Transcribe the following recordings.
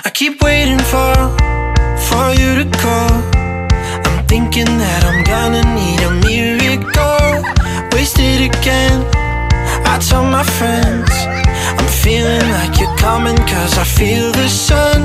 I keep waiting for you to call. I'm thinking that I'm gonna need a miracle. Wasted again, I tell my friends I'm feeling like you're coming, cause I feel the sun.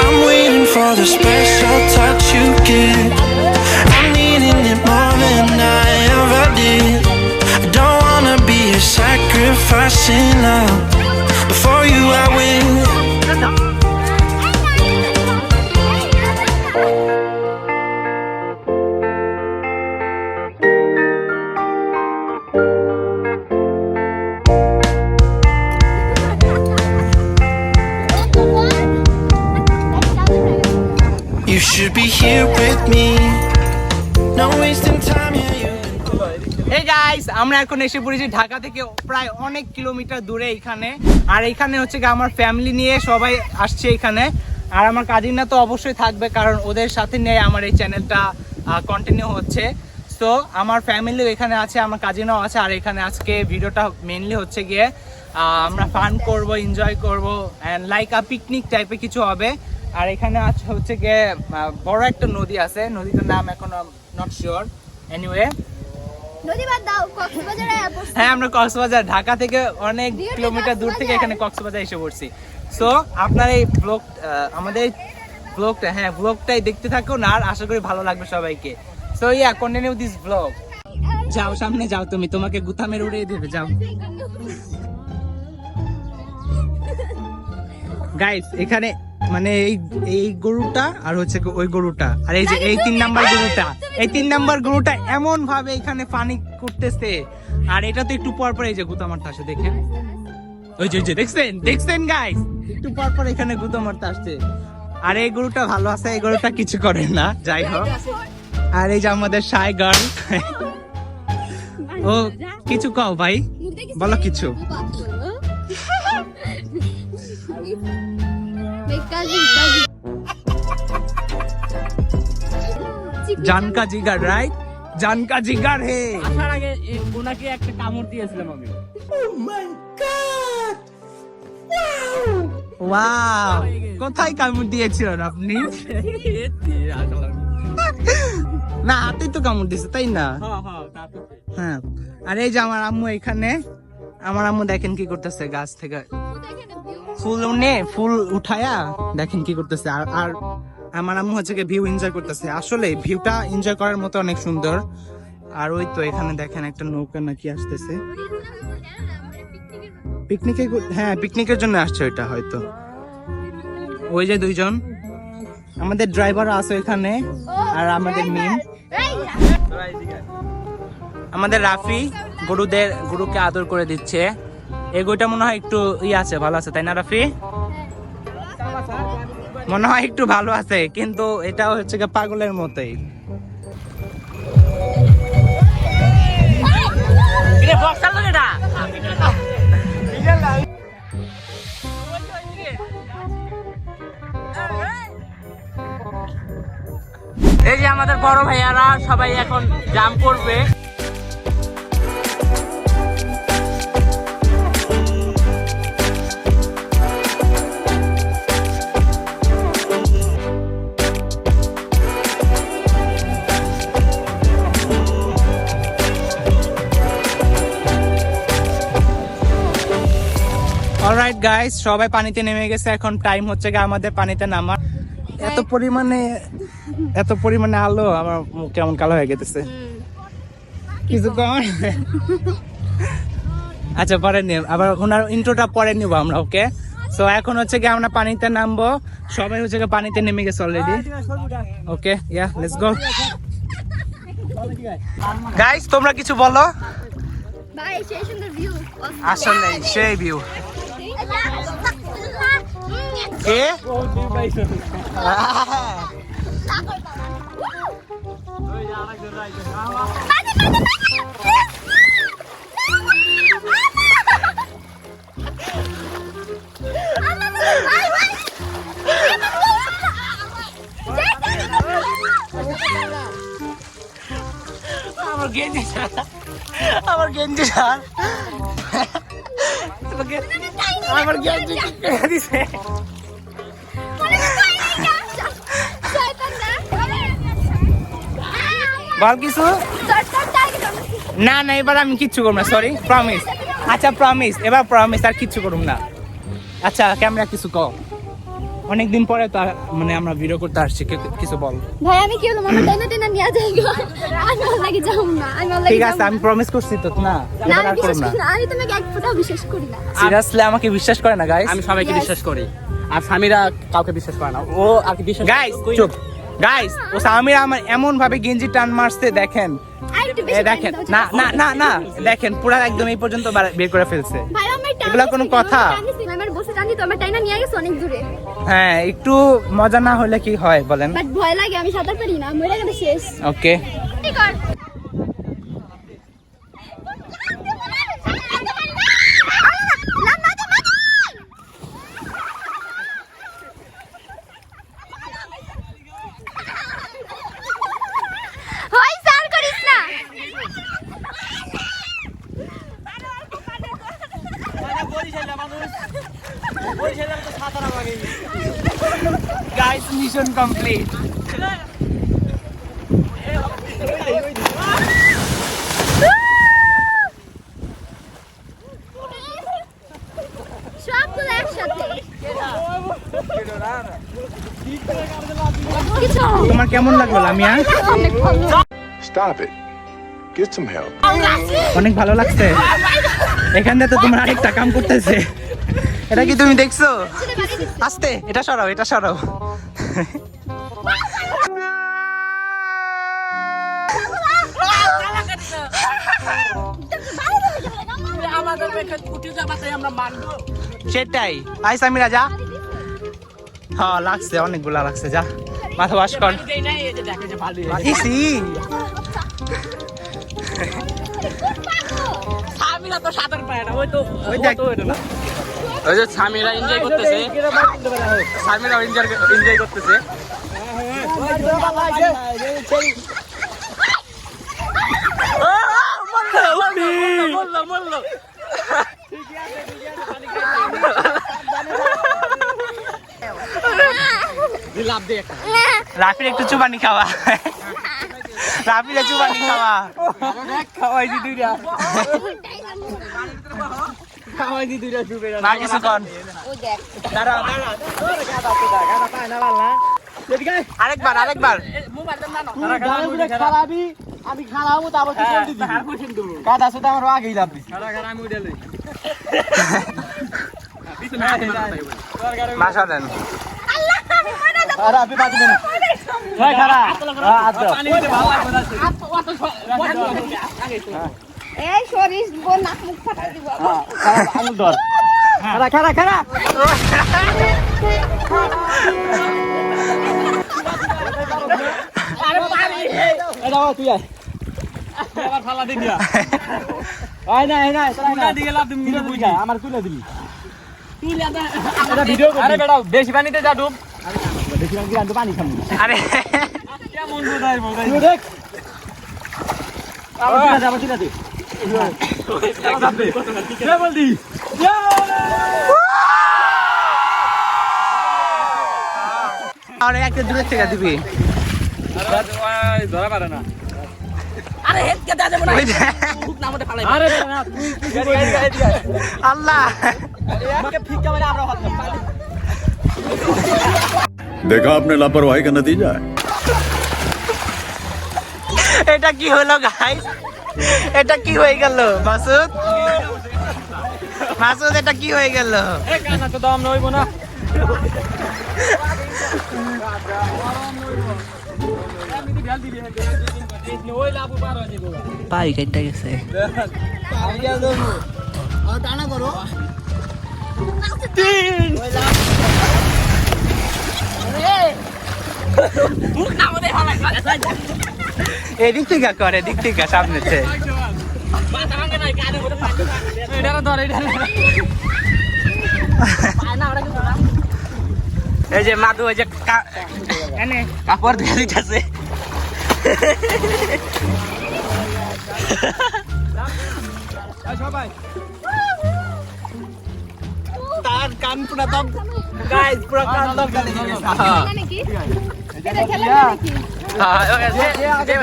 I'm waiting for the special touch you give. I'm needing it more than I ever did. I don't wanna be a sacrificing love. Before you I win. You should be here with me. No wasting time, yeah, you. Hey guys, আমরা এখন এসে পড়েছি ঢাকা থেকে প্রায় অনেক kilometre দূরে এখানে। আর এখানে হচ্ছে কি আমার ফ্যামিলি নিয়ে সবাই আসছে এখানে। আর আমার কাজিনরা তো অবশ্যই থাকবে, কারণ ওদের সাথে নিয়ে আমার এই চ্যানেলটা কন্টিনিউ হচ্ছে। সো আমার ফ্যামিলিও এখানে আছে, আমার কাজিনও আছে। আর এখানে আজকে ভিডিওটা মেনলি হচ্ছে গিয়ে আমরা ফান করব, এনজয় করব অ্যান্ড লাইক পিকনিক টাইপের কিছু হবে। আর এখানে হচ্ছে গিয়ে বড় একটা নদী আছে, নদীটার নাম এখন নট শিওর। এনিওয়ে হ্যাঁ, আমরা কক্সবাজার ঢাকা থেকে অনেক কিলোমিটার দূর থেকে এখানে কক্সবাজার এসে পড়ছি। সো আপনার এই ব্লগ আমাদের ব্লগটা ব্লগটাই দেখতে থাকুন, আর আশা করি ভালো লাগবে সবাইকে। So yeah, continue this blog. যাও সামনে যাও, তোমাকে গুতামের উড়িয়ে দেবে, যাও। গাইস এখানে মানে এই গরুটা আর হচ্ছে ওই গরুটা আর এই যে এই 3 নাম্বার গরুটা এমন ভাবে এখানে পানি করতেছে। আর এটা তো একটু পর পর এই যে গুতা মারতে আসে, দেখেন ওই যে দেখছেন গাইস, একটু পর পর এখানে গুতা মারতে আসছে। আর এই গরুটা ভালো আছে, এই গরুটা কিছু করে না, যাই হোক। আর এই যে আমাদের শাই গার্ল, ও কিছু কও ভাই, বলো কিছু। জানকা জিগার, রাইট? জানকা জিগার হে। আসার আগে ওনাকে একটা কামড় দিয়েছিলাম আমি। Oh my god! ওয়াও! কোথায় কামড় দিয়েছিলেন আপনি? না, হাতেই তো কামড় দিয়েছে, তাই না? হ্যাঁ। আর এই যে আমার আম্মু এখানে, আমার আম্মু দেখেন কি করতেছে, গাছ থেকে ফুল উঠায়া দেখেন কি করতেছে। আর আমার আম্মু হচ্ছে ভিউ এনজয় করতেছে। আসলে ভিউটা এনজয় করার মতো অনেক সুন্দর। আর ওই তো এখানে দেখেন একটা নৌকা নাকি আসতেছে পিকনিকে। হ্যাঁ, পিকনিকের জন্য আসছে ওইটা হয়তো। ওই যে দুইজন আমাদের ড্রাইভার আছে এখানে, আর আমাদের মিম, আমাদের রাফি গরুকে আদর করে দিচ্ছে। এই গরুটা মনে হয় একটু আছে, ভালো আছে, তাই না রাফি? মনে হয় একটু ভালো আছে, কিন্তু এটা হচ্ছে পাগলের মতোই। এই যে আমাদের বড় ভাইয়ারা সবাই এখন জাম্প করবে। অলরাইট গাইস, সবাই পানিতে নেমে গেছে। এখন টাইম হচ্ছে আমাদের পানিতে নামার। এত পরিমাণে আলো, আমার মুখ কেমন কালো হয়ে গেছে কিছু কম। আচ্ছা, পরে নিব আবার, ওনার ইন্ট্রোটা পরে নিব আমরা। ওকে, সো এখন হচ্ছে আমরা পানিতে নামবো। সবাই হচ্ছে পানিতে নেমে গেছে already. Okay, yeah, let's go. Guys তোমরা কিছু বলো। ভাই সেই সুন্দর ভিউ, আসলে সেই ভিউ। কে গেঞ্জি আমার গেঞ্জি ছাড় আমার গেঞ্জি দিছে বল কিছু না না এবার আমি কিচ্ছু করব না সরি প্রমিস আচ্ছা প্রমিস এবার প্রমিস আর কিচ্ছু করব না আচ্ছা ক্যামেরা কিছু কও অনেকদিন পরে তো মানে আমরা ভিডিও করতে আসছি কিছু বল ভাই আমি কি হলো মামা টাইনা নিয়ে যাই গো আমি লাগি যাও না আমি লাগি ঠিক আছে আমি প্রমিস করছি তো না না এবার আর করব না আমি তোমাকে এক ফোঁটাও বিশ্বাস করি না সিরিয়াসলি আমাকে বিশ্বাস করে না গাইস আমি সবাইকে বিশ্বাস করি আর সামিরা কাউকে বিশ্বাস করে না ও আর কি বিশ্বাস গাইস চুপ গাইস ও সামিরা আমার এমন ভাবে গেঞ্জি টান মারছে দেখেন দেখেন না না না না দেখেন পুরো একদম এই পর্যন্ত বের করে ফেলছে ভাই আমার এগুলা কোনো কথা আমার বসে জানি তো আমার টাইনা নিয়ে গেছে অনেক দূরে হ্যাঁ একটু মজা না হলে কি হয় বলেন বাট ভয় লাগে আমি সাঁতার পারি না মরে গেলে শেষ ওকে ঠিক আছে গাইস মিশন কমপ্লিট সবগুলো একসাথে তোমার কেমন লাগলো Lamia Stop it. Get some help. অনেক ভালো লাগছে এখান থেকে তো তোমার আরেকটা কাম করতেছে এটা কি তুমি দেখছো আস্তে এটা সরাও সেটাই আই সামিরা যা হ্যাঁ লাগছে অনেকগুলা লাগছে যা মাথা ওয়াশ কর ইসি সামিরা তো সাঁতার পায় না ওই দেখ ওই যে সামিরা এনজয় করতেছে সামিরা এনজয় করতেছে রাফির একটু চুবানি খাওয়া রাফির চুবানি খাওয়া খাওয়াইছি দুইটা না কিছু কর দাঁড়াও আরেকবার খারাপি আমি খারাপও তারপর কাদা সুদা আমার আগেই যাবি বাসা দেন আরে আপনি বাকি দেন ভাই খারাপ এই শরীর বোন নাক মুখ ফাটাই দিব আঙুল ধর খারা আরে পারি এটা তুই আয় আবার ফালা দিন দিয়া আয় না তোরা দিকে লাভ দিবি বুঝা আমার তুলে দিবি তুলে দা এটা ভিডিও কর আরে বেটা বেশি পানিতে যা ডুব বেশি পানি আনতে পানি খামু আরে কেমন বোঝাই তুই দেখ আবার তুলে দে বলদি আরে একটা দূরে থেকে দিবি ধরা পারে না আরে হেড কে দাদা মনে খুব নামতে ফালাই আরে না তুই আল্লাহ আমাকে ফিক্কা মেরে আমরা হাত পালি देखा आपने लापरवाही का नतीजा है এটা কি হলো গাইস এটা কি হয়ে গেল মাসুদ এটা কি হয়ে গেল এ কানা তো দাম নইবো না পাই কেটে গেছে এদিক থেকে সামনেতে এই যে মাদু ওই যে কাপড় দিয়ে দিতেছে সবাই তার কান পুরা দম গাইস পুরা কান দম গেলে মানে কি এটা খেলা নাকি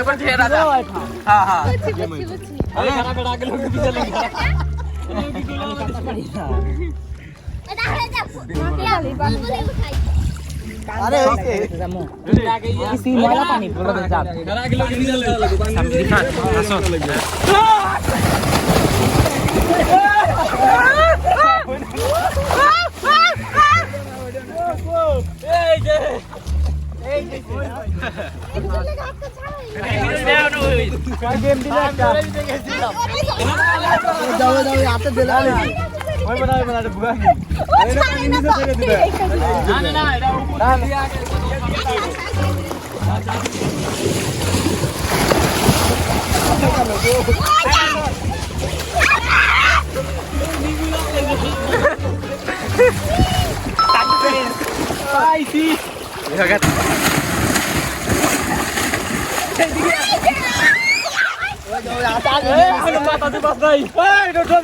বুঝছি এটা হয়ে যাক খাই আরে হইছে ইসি ময়লা পানি বলে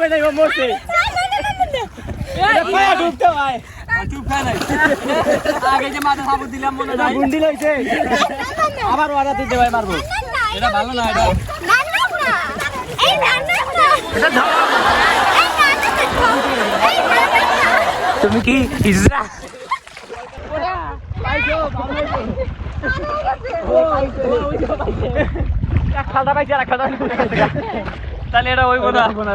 দে যাব আসো আবার ওরা দিতে ভাই মারবো এটা ভালো না এটা তুমি কি ইজরা খালটা পাইছে আর খালটা তাহলে এটা ওই বোনা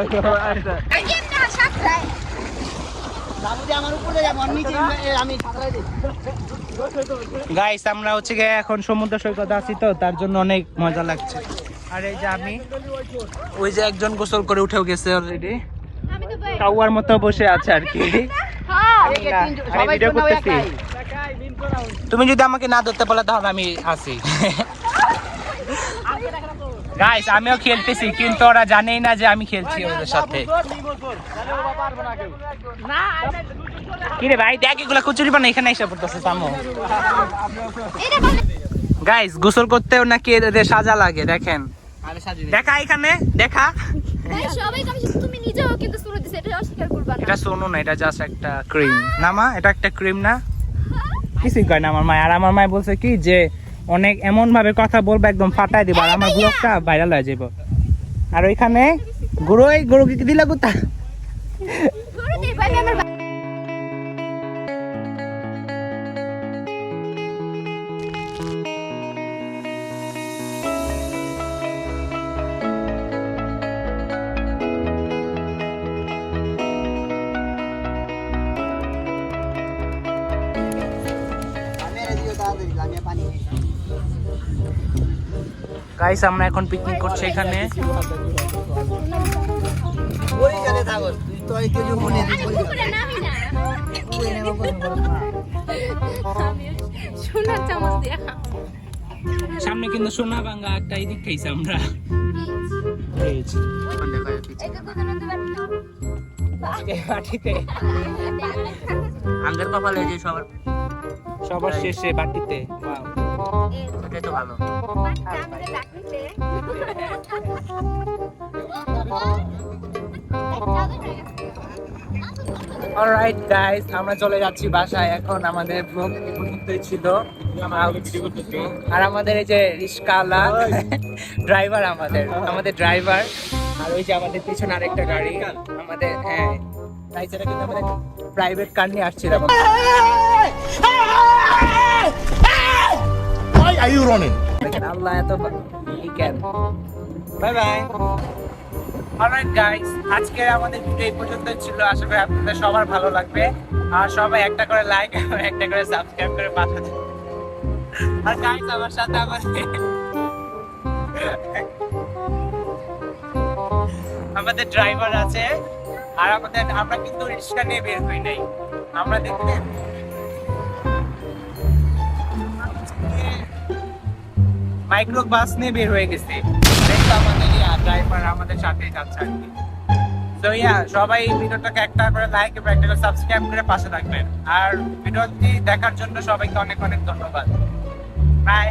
গাইস আমরা হচ্ছে গিয়ে এখন সমুদ্র সৈকত আছি তো তার জন্য অনেক মজা লাগছে আর এই যে আমি ওই যে একজন গোসল করে উঠেও গেছে অলরেডি কাউয়ার মতো বসে আছে আর কি তুমি যদি আমাকে না ধরতে বলে তাহলে আমি আসি গাইস আমিও খেলতেছি কিন্তু ওরা জানেই না যে আমি খেলছি ওদের সাথে কিরে ভাই দেখ এগুলা কচুরি বানা এখানে এসে পড়তেছে সামো গাইস গোসল করতেও নাকি এদের সাজা লাগে দেখেন দেখা এখানে দেখা ভাই সবাই তুমি নিজেও কিন্তু শুরু দিছ এটা অস্বীকার করবা না এটা শোনো না এটা জাস্ট একটা ক্রিম না মা এটা একটা ক্রিম না কিছুই কয় না আমার মা আর আমার মা বলছে কি যে অনেক এমন ভাবে কথা বলবো একদম ফাটাই দিব আর আমার ব্লগটা ভাইরাল হয়ে যাবে আর ওইখানে গরু কি দিলা গুতা শুরু দে ভাই আমার গাইস আমরা এখন পিকনিক করছি এখানে সোনার চামচ দিয়ে সামনে কিন্তু সোনা ভাঙ্গা একটা এদিক খাইছি আমরা আঙ্গের কপালে যে সবার শেষে বাটিতে ওটাই তো ভালো অলরাইট গাইস আমরা চলে যাচ্ছি বাসায় এখন আমাদের ব্লগ পর্যন্তই ছিল আর আমাদের এই যে রিস্কাওয়ালা ড্রাইভার আমাদের ড্রাইভার আর ওই যে আমাদের পিছনে আরেকটা গাড়ি আমাদের হ্যাঁ গাইস এটা কিন্তু আমাদের প্রাইভেট কার নিয়ে আসছিলাম Why are you running? আল্লাহ এত ই কেন বাই বাই অলরাইট গাইস আজকে আমাদের ভিডিও এই পর্যন্তই ছিল আশা করি আপনাদের সবার ভালো লাগবে আর সবাই একটা করে লাইক আর একটা করে সাবস্ক্রাইব করে পাশে থাকুন আর গাইস আমার সাথে আমাদের ড্রাইভার আছে আর আমরা কিন্তু রিক্সা নিয়ে বের হই নাই আমরা দেখতে মাইক্রো বাস নিয়ে বের হয়ে গেছে আমাদের ড্রাইভার আমাদের সাথে যাচ্ছে আর কি তো সবাই ভিডিওটাকে একটা করে লাইক এবং একটা করে সাবস্ক্রাইব করে পাশে থাকবেন আর ভিডিওটি দেখার জন্য সবাইকে অনেক অনেক ধন্যবাদ বাই